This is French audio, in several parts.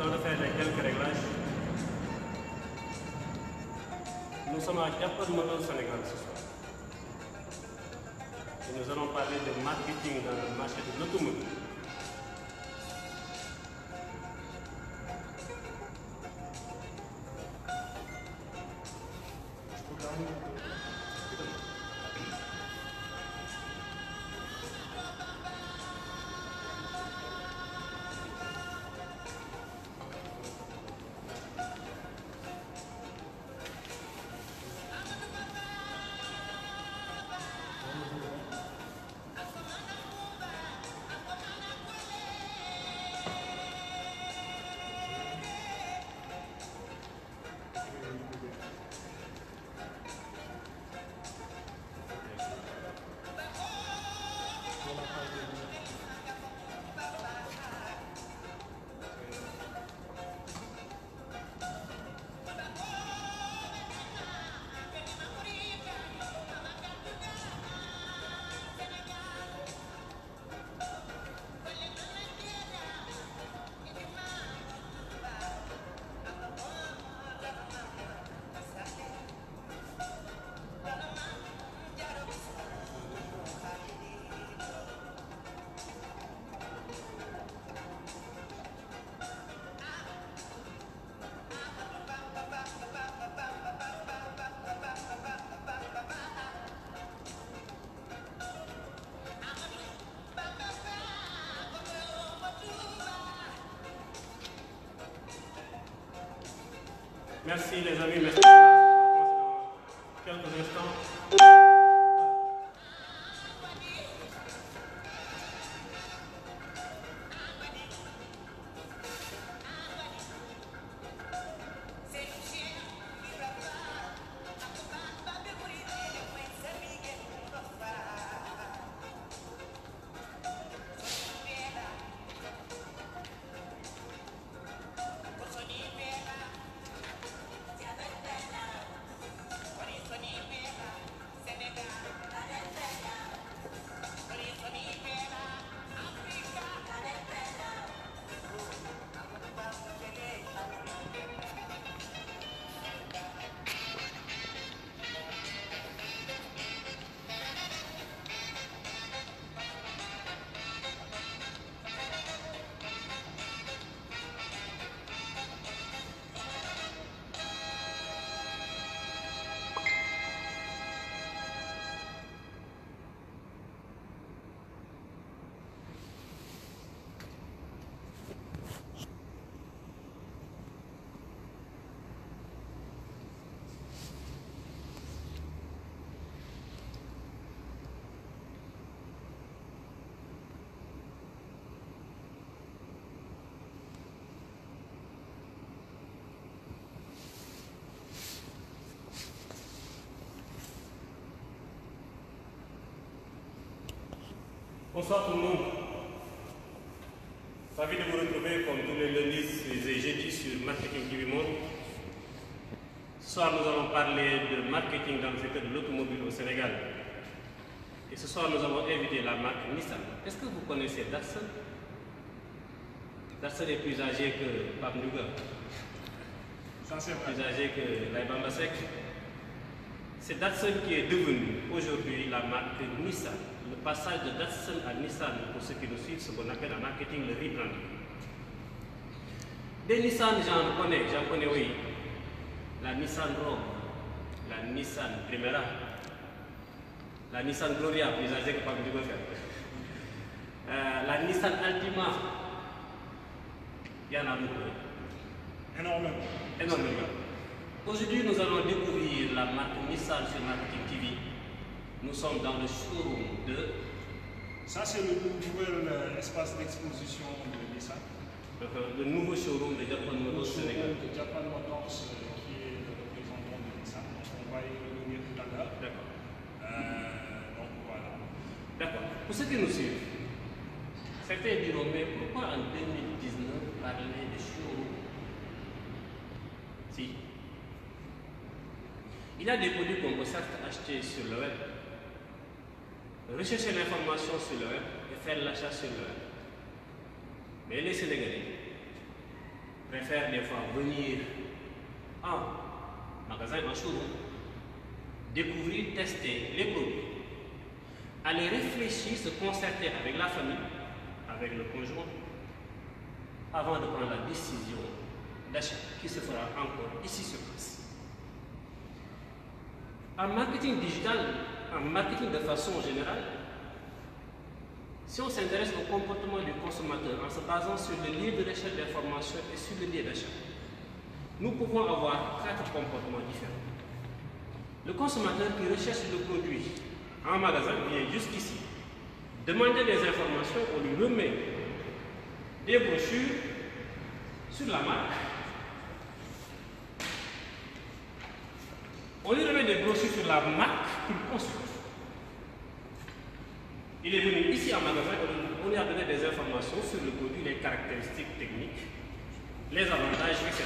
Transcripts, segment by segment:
temps de faire quelques réglages. Nous sommes à Japan Motor Sénégal ce soir. Et nous allons parler de marketing dans le marché de l'automobile. Merci les amis, merci. Quelques instants. Bonsoir tout le monde. Ravi de vous retrouver comme tous les lundis et jeudis sur Marketing TV Monde. Ce soir, nous allons parler de marketing dans le secteur de l'automobile au Sénégal. Et ce soir, nous avons invité la marque Nissan. Est-ce que vous connaissez Datsun? Datsun est plus âgé que Pape Ndouga, plus âgé que Laye Bamba Seck. C'est Datsun qui est devenu aujourd'hui la marque Nissan. Le passage de Datsun à Nissan, pour ceux qui nous suivent, ce qu'on appelle en marketing le rebranding. Des Nissan, j'en connais, oui. La Nissan Rogue, la Nissan Primera, la Nissan Gloria, plus âgée que Pape Ndouga. La Nissan Altima, il y en a beaucoup. Énormément. Aujourd'hui, nous allons découvrir la marque Nissan sur Marketing TV. Nous sommes dans le showroom de... Ça, c'est le nouvel espace d'exposition de Nissan. Le nouveau showroom de Japan Motors Sénégal. De Japan Motors, qui est le représentant de Nissan. Donc, on va y revenir tout à l'heure. D'accord. Donc, voilà. D'accord. Pour ceux qui nous suivent, certains diront, mais pourquoi en 2019 parler de showroom? Si. Il y a des produits qu'on peut certes acheter sur le web, rechercher l'information sur le web et faire l'achat sur le web. Mais les Sénégalais, préfèrent des fois venir en magasin, en showroom, découvrir, tester les produits, aller réfléchir, se concerter avec la famille, avec le conjoint, avant de prendre la décision d'achat qui se fera encore ici sur place. En marketing digital, en marketing de façon générale, si on s'intéresse au comportement du consommateur en se basant sur le lieu de recherche d'information et sur le lieu d'achat, nous pouvons avoir 4 comportements différents. Le consommateur qui recherche le produit en magasin vient jusqu'ici, demander des informations, on lui remet des brochures sur la marque. On lui remet des brochures sur la marque qu'il consulte. Il est venu ici en magasin, on lui a donné des informations sur le produit, les caractéristiques techniques, les avantages, etc.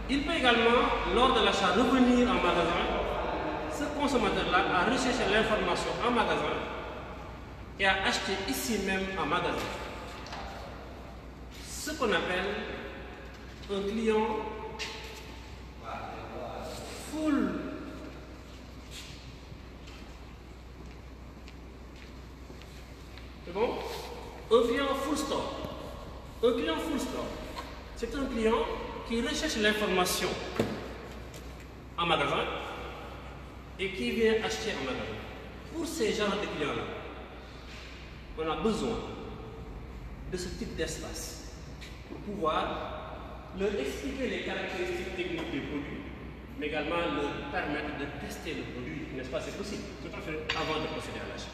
Il peut également, lors de l'achat, revenir en magasin. Ce consommateur-là a recherché l'information en magasin et a acheté ici même en magasin. Ce qu'on appelle un client full. C'est bon? Un client full store. Un client full store, c'est un client qui recherche l'information en magasin et qui vient acheter en magasin. Pour ces genres de clients-là, on a besoin de ce type d'espace pour pouvoir leur expliquer les caractéristiques techniques du produit, mais également leur permettre de tester le produit, n'est-ce pas? C'est possible. Tout à fait. Avant de procéder à l'achat.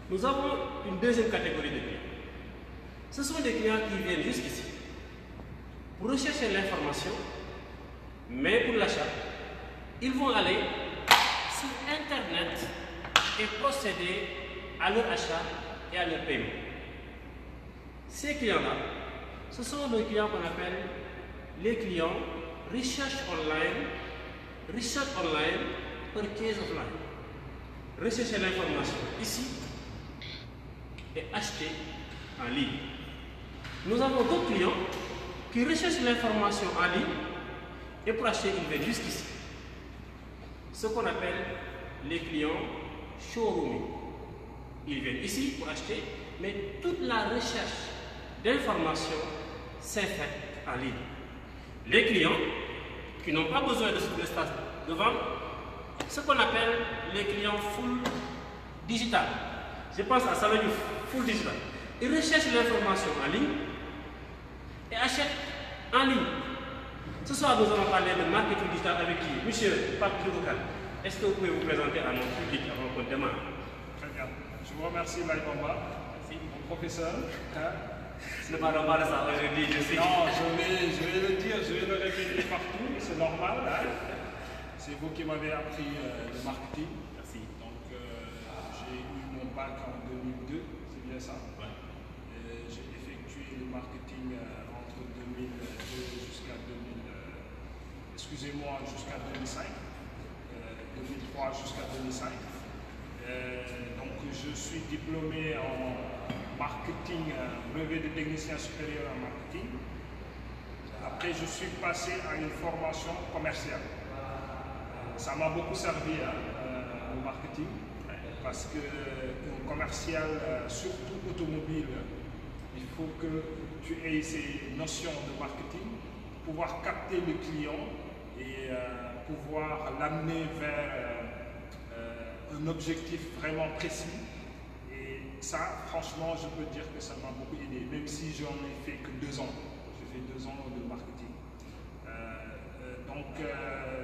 Nous avons une deuxième catégorie de clients. Ce sont des clients qui viennent jusqu'ici pour rechercher l'information, mais pour l'achat, ils vont aller sur Internet et procéder à leur achat et à leur paiement. Ces clients-là, ce sont les clients qu'on appelle les clients recherche online, purchase offline. Rechercher l'information ici et acheter en ligne. Nous avons d'autres clients qui recherchent l'information en ligne et pour acheter, ils viennent jusqu'ici. Ce qu'on appelle les clients showrooming. Ils viennent ici pour acheter, mais toute la recherche d'information s'est faite en ligne. Les clients qui n'ont pas besoin de ce espace de vente, ce qu'on appelle les clients full digital. Je pense à Salon full digital. Ils recherchent l'information en ligne et achètent en ligne. Ce soir, nous allons parler de marketing digital avec qui? Monsieur Pape Djoukal. Est-ce que vous pouvez vous présenter à notre public avant qu'on démarre? Très bien. Je vous remercie, Maïbamba. Merci. Mon professeur. Ce n'est pas normal ça aujourd'hui, je sais. Non, je vais le dire, je vais le répéter partout, c'est normal. Hein? C'est vous qui m'avez appris le marketing. Merci. Donc, j'ai eu mon bac en 2002, c'est bien ça? Ouais. J'ai effectué le marketing entre 2002 jusqu'à 2005, 2003 jusqu'à 2005. Donc, je suis diplômé en marketing, brevet de technicien supérieur en marketing. Après, je suis passé à une formation commerciale. Ça m'a beaucoup servi au marketing parce qu'un commercial, surtout automobile, il faut que tu aies ces notions de marketing, pouvoir capter le client et pouvoir l'amener vers un objectif vraiment précis. Et ça, franchement, je peux dire que ça m'a beaucoup aidé, même si j'en ai fait que 2 ans. J'ai fait 2 ans de marketing.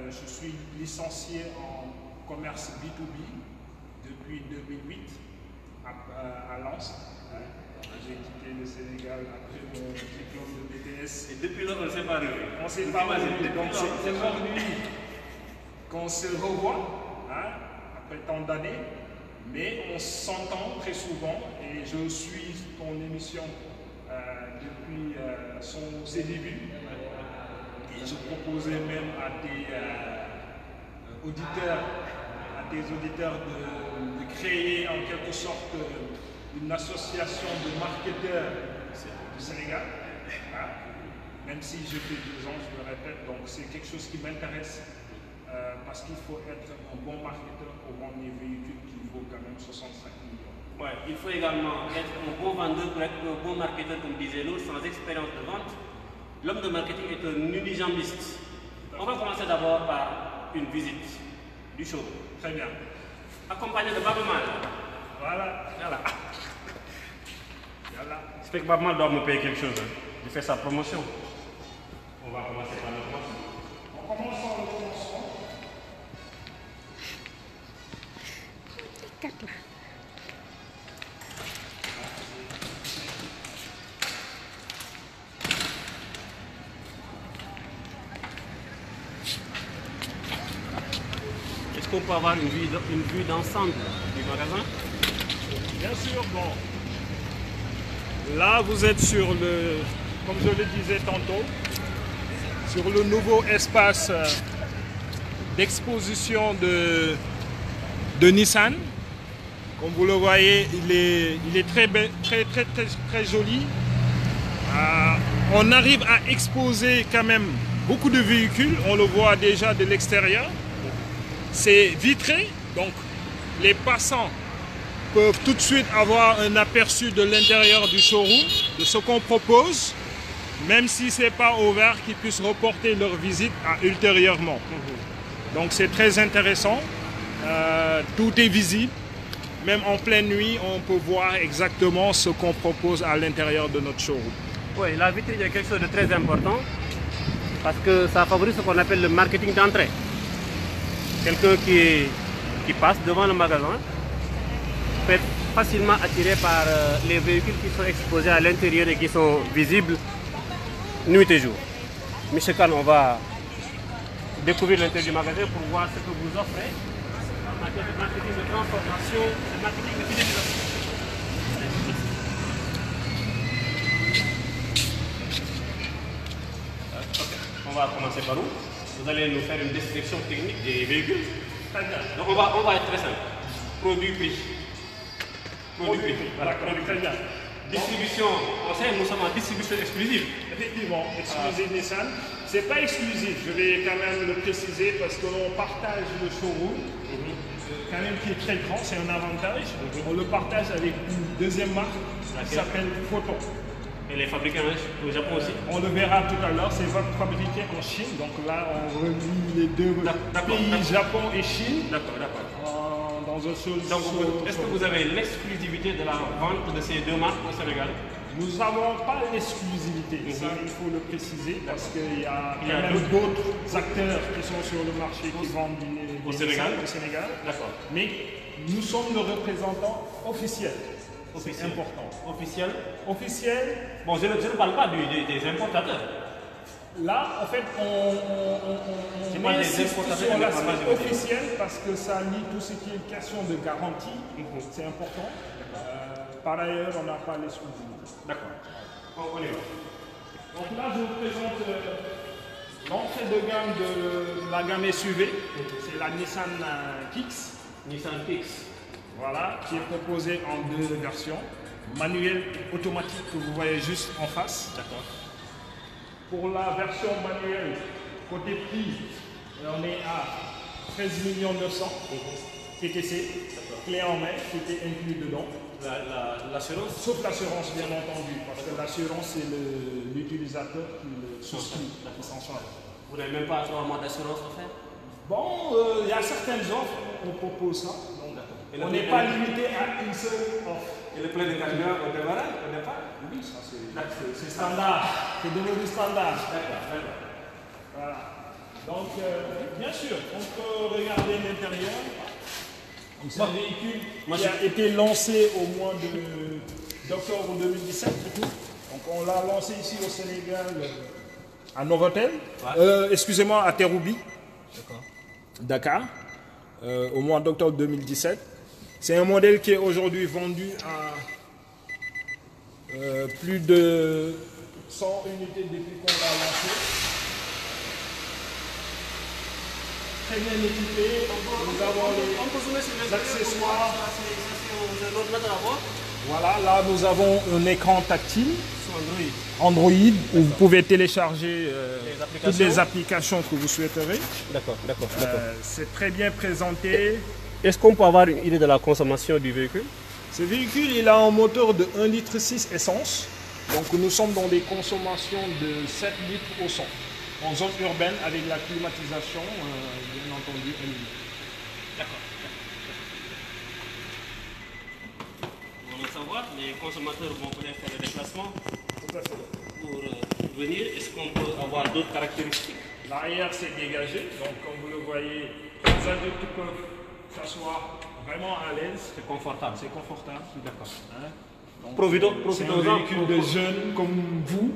Je suis licencié en commerce B2B depuis 2008 à Lens. J'ai quitté le Sénégal après mon diplôme de BTS. Et depuis lors, on ne s'est pas revu. On ne s'est pas revu. Donc c'est aujourd'hui qu'on se revoit, hein, après tant d'années, mais on s'entend très souvent et je suis ton émission depuis ses débuts. Et je proposais même à tes auditeurs de créer en quelque sorte une association de marketeurs du Sénégal. même si je fais 2 ans, je le répète, donc c'est quelque chose qui m'intéresse parce qu'il faut être un bon marketeur pour vendre des véhicules qui vaut quand même 65 millions. Ouais, il faut également être un bon vendeur pour être un bon marketeur, comme disait l'autre, sans expérience de vente. L'homme de marketing est un unijambiste. On va commencer d'abord par une visite du show. Très bien. Accompagné de Baba Mal. Voilà. Voilà. Voilà. J'espère que Baba Mal doit me payer quelque chose. Hein. Je fais sa promotion. On va commencer par la promotion. On commence par le commencement. Est-ce qu'on peut avoir une vue d'ensemble du magasin? Bien sûr, bon. Là, vous êtes sur le, comme je le disais tantôt, sur le nouveau espace d'exposition de Nissan. Comme vous le voyez, il est très joli. On arrive à exposer quand même beaucoup de véhicules. On le voit déjà de l'extérieur. C'est vitré, donc les passants peuvent tout de suite avoir un aperçu de l'intérieur du showroom, de ce qu'on propose, même si ce n'est pas ouvert, qu'ils puissent reporter leur visite ultérieurement. Donc c'est très intéressant, tout est visible, même en pleine nuit, on peut voir exactement ce qu'on propose à l'intérieur de notre showroom. Oui, la vitrine est quelque chose de très important parce que ça favorise ce qu'on appelle le marketing d'entrée. Quelqu'un qui passe devant le magasin peut être facilement attiré par les véhicules qui sont exposés à l'intérieur et qui sont visibles nuit et jour. Monsieur Khan, on va découvrir l'intérieur du magasin pour voir ce que vous offrez en matière de marketing de transformation, de marketing de fidélisation. On va commencer par où? Vous allez nous faire une description technique des véhicules. Donc on va être très simple. Produit prix. Produit prix. Voilà, produit Très bien. Distribution, on sait, nous sommes en distribution exclusive. Effectivement, exclusive Nissan. Ce n'est pas exclusif, je vais quand même le préciser parce qu'on partage le showroom, quand même qui est très grand, c'est un avantage. On le partage avec une deuxième marque qui s'appelle Photon. Et les fabriqués au Japon aussi. On le verra tout à l'heure, c'est fabriqué en Chine. Donc là, on relie les deux pays, Japon et Chine. D'accord. Dans un seul. Donc, est-ce que vous avez l'exclusivité de la vente de ces deux marques au Sénégal? Nous n'avons pas l'exclusivité, ça il faut le préciser, parce qu'il y a quand même d'autres acteurs qui sont sur le marché qui vendent au Sénégal. D'accord. Mais nous sommes le représentant officiel. C'est important. Officiel. Bon, je ne parle pas des importateurs. Là, en fait, on insiste sur l'aspect officiel parce que ça lie tout ce qui est question de garantie. C'est important. Par ailleurs, on n'a pas l'exclusivité. D'accord. On y va. Donc là, je vous présente l'entrée de gamme de la gamme SUV. C'est la Nissan Kicks. Nissan Kicks. Voilà, qui est proposée en deux versions. Manuel et automatique que vous voyez juste en face. D'accord. Pour la version manuelle, côté prix, on est à 13 900 000 TTC, clé en main, qui était inclus dedans. L'assurance? Sauf l'assurance, bien entendu, parce que l'assurance, c'est l'utilisateur qui le souscrit, qui s'en charge. Vous n'avez même pas 3 mois d'assurance en fait? Bon, il y a certaines offres, on propose ça. On n'est pas limité à une seule offre. Et le plein de carburant au démarrage, au départ? Oui, ça c'est standard, c'est devenu standard. D'accord. Voilà. Donc, bien sûr, on peut regarder l'intérieur. C'est un véhicule qui a été lancé au mois d'octobre 2017. Donc, on l'a lancé ici au Sénégal, à Novotel, excusez-moi, à Terroubi, Dakar, au mois d'octobre 2017. C'est un modèle qui est aujourd'hui vendu à plus de 100 unités depuis qu'on l'a lancé. Très bien équipé. Nous avons les accessoires. Voilà, là nous avons un écran tactile. Android. Android, où vous pouvez télécharger applications. toutes les applications que vous souhaiterez. D'accord. C'est très bien présenté. Est-ce qu'on peut avoir une idée de la consommation du véhicule? Ce véhicule, il a un moteur de 1,6 litre essence. Donc nous sommes dans des consommations de 7 litres au 100. En zone urbaine, avec la climatisation, bien entendu, D'accord. On veut savoir, les consommateurs vont peut-être faire le déplacement Tout à fait. pour venir. Est-ce qu'on peut avoir d'autres caractéristiques? L'arrière s'est dégagé, donc comme vous le voyez, les adultes peuvent s'asseoir vraiment à l'aise. C'est confortable. C'est confortable. D'accord. Hein? Donc, Profitons-en. c'est un véhicule de jeunes comme vous.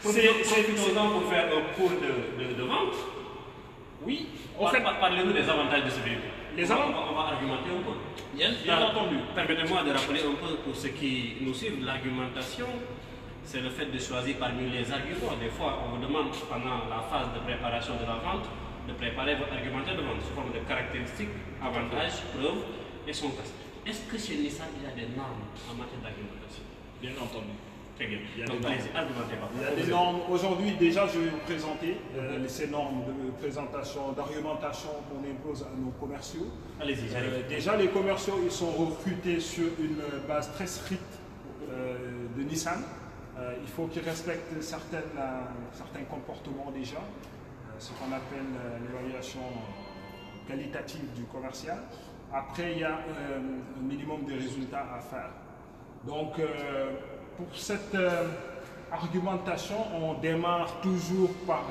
Profitons-en pour faire un cours de vente. Oui, Parlez-nous des avantages de ce véhicule. On va argumenter un peu. Bien entendu. Permettez-moi de rappeler un peu pour ceux qui nous suivent, l'argumentation, c'est le fait de choisir parmi les arguments. Des fois, on vous demande pendant la phase de préparation de la vente de préparer votre argumentaire de vente sous forme de caractéristiques, avantages, preuves et son test. Est-ce que chez Nissan, il y a des normes en matière d'argumentation? Bien entendu. Très bien. Il y a Donc, des allez-y, argumentez. Il y a des normes. Aujourd'hui, déjà, je vais vous présenter ces normes de présentation, d'argumentation qu'on impose à nos commerciaux. Allez-y, j'arrive. Déjà, les commerciaux, ils sont recrutés sur une base très stricte de Nissan. Il faut qu'ils respectent certains comportements déjà, ce qu'on appelle l'évaluation qualitative du commercial. Après, il y a un minimum de résultats à faire. Donc, pour cette argumentation, on démarre toujours par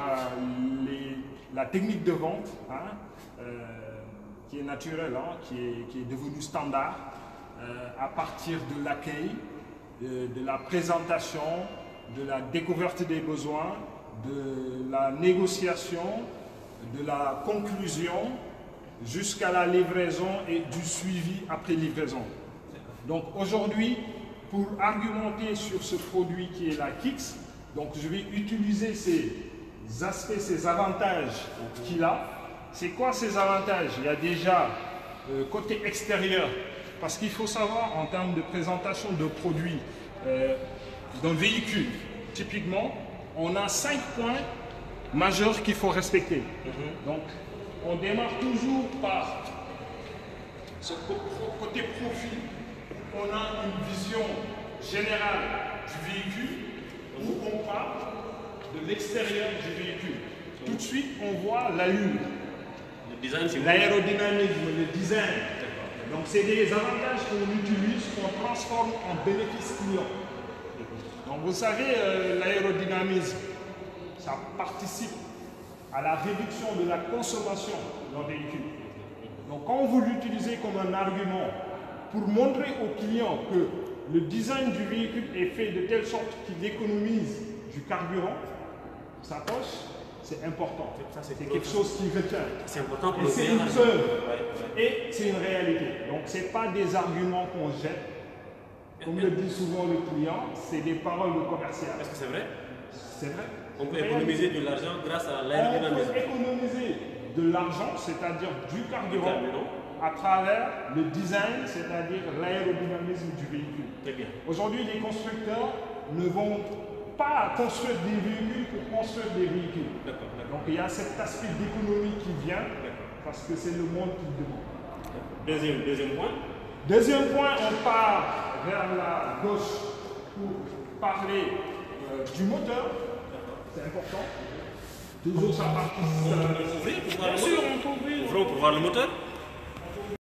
la technique de vente, qui est naturelle, qui est devenue standard, à partir de l'accueil, de la présentation, de la découverte des besoins, de la négociation, de la conclusion, jusqu'à la livraison et du suivi après livraison. Donc aujourd'hui, pour argumenter sur ce produit qui est la Kicks, donc je vais utiliser ces aspects, ces avantages qu'il a. C'est quoi ces avantages? Il y a déjà côté extérieur, parce qu'il faut savoir en termes de présentation de produits d'un véhicule, typiquement, on a 5 points majeurs qu'il faut respecter. Donc, on démarre toujours par ce côté profil. On a une vision générale du véhicule où on parle de l'extérieur du véhicule. Tout de suite, on voit l'allure, l'aérodynamisme, le design. Donc, c'est des avantages qu'on utilise, qu'on transforme en bénéfice client. Donc, vous savez, l'aérodynamisme, ça participe à la réduction de la consommation d'un véhicule. Donc, quand vous l'utilisez comme un argument pour montrer au client que le design du véhicule est fait de telle sorte qu'il économise du carburant, sa poche, c'est important. C'est quelque chose qui retient. C'est important pour et c'est une preuve. Et c'est une réalité. Donc, ce n'est pas des arguments qu'on jette. Comme le dit souvent le client, c'est des paroles de commercial. Est-ce que c'est vrai? C'est vrai. On peut économiser de l'argent grâce à l'aérodynamisme. On peut économiser de l'argent, c'est-à-dire du carburant, à travers le design, c'est-à-dire l'aérodynamisme du véhicule. Très bien. Aujourd'hui, les constructeurs ne vont pas construire des véhicules pour construire des véhicules. Donc il y a cet aspect d'économie qui vient, parce que c'est le monde qui demande. Deuxième point. Deuxième point, on part vers la gauche pour parler du moteur. C'est important. Toujours sa partie. Bien sûr, on peut ouvrir. Ouvrons pour voir le moteur.